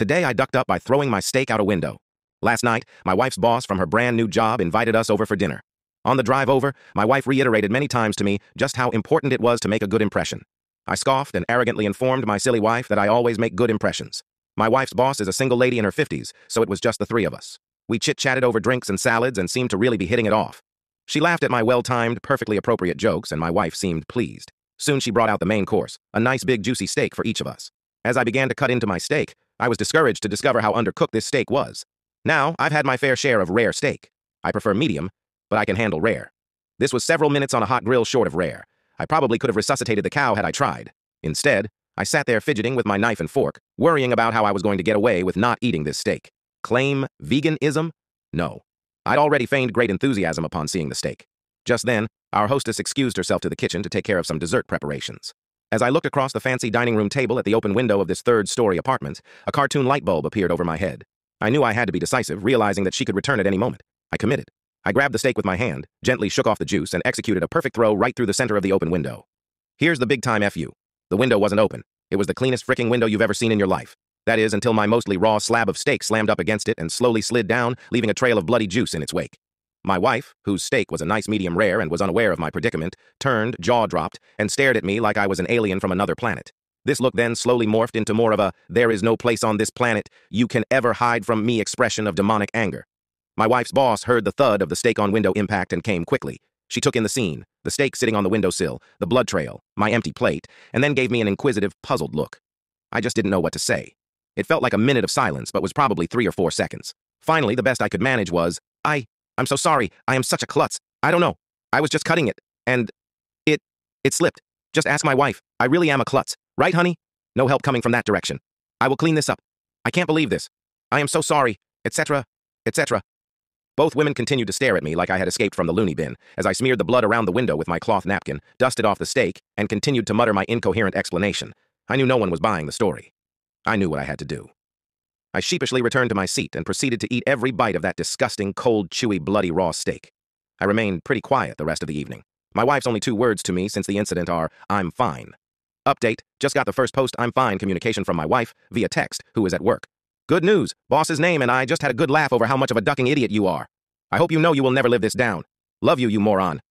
Today I ducked up by throwing my steak out a window. Last night, my wife's boss from her brand new job invited us over for dinner. On the drive over, my wife reiterated many times to me just how important it was to make a good impression. I scoffed and arrogantly informed my silly wife that I always make good impressions. My wife's boss is a single lady in her 50s, so it was just the three of us. We chit-chatted over drinks and salads and seemed to really be hitting it off. She laughed at my well-timed, perfectly appropriate jokes, and my wife seemed pleased. Soon she brought out the main course, a nice big juicy steak for each of us. As I began to cut into my steak, I was discouraged to discover how undercooked this steak was. Now, I've had my fair share of rare steak. I prefer medium, but I can handle rare. This was several minutes on a hot grill short of rare. I probably could have resuscitated the cow had I tried. Instead, I sat there fidgeting with my knife and fork, worrying about how I was going to get away with not eating this steak. Claim veganism? No. I'd already feigned great enthusiasm upon seeing the steak. Just then, our hostess excused herself to the kitchen to take care of some dessert preparations. As I looked across the fancy dining room table at the open window of this third-story apartment, a cartoon light bulb appeared over my head. I knew I had to be decisive, realizing that she could return at any moment. I committed. I grabbed the steak with my hand, gently shook off the juice, and executed a perfect throw right through the center of the open window. Here's the big-time FU. The window wasn't open. It was the cleanest fricking window you've ever seen in your life. That is, until my mostly raw slab of steak slammed up against it and slowly slid down, leaving a trail of bloody juice in its wake. My wife, whose steak was a nice medium rare and was unaware of my predicament, turned, jaw dropped, and stared at me like I was an alien from another planet. This look then slowly morphed into more of a, there is no place on this planet you can ever hide from me expression of demonic anger. My wife's boss heard the thud of the steak on window impact and came quickly. She took in the scene, the steak sitting on the windowsill, the blood trail, my empty plate, and then gave me an inquisitive, puzzled look. I just didn't know what to say. It felt like a minute of silence, but was probably 3 or 4 seconds. Finally, the best I could manage was, I'm so sorry, I am such a klutz. I don't know. I was just cutting it, and it slipped. Just ask my wife. I really am a klutz. Right, honey? No help coming from that direction. I will clean this up. I can't believe this. I am so sorry, etc., etc. Both women continued to stare at me like I had escaped from the loony bin, as I smeared the blood around the window with my cloth napkin, dusted off the steak, and continued to mutter my incoherent explanation. I knew no one was buying the story. I knew what I had to do. I sheepishly returned to my seat and proceeded to eat every bite of that disgusting, cold, chewy, bloody raw steak. I remained pretty quiet the rest of the evening. My wife's only 2 words to me since the incident are, I'm fine. Update, just got the first post I'm fine communication from my wife, via text, who is at work. Good news, boss's name and I just had a good laugh over how much of a ducking idiot you are. I hope you know you will never live this down. Love you, you moron.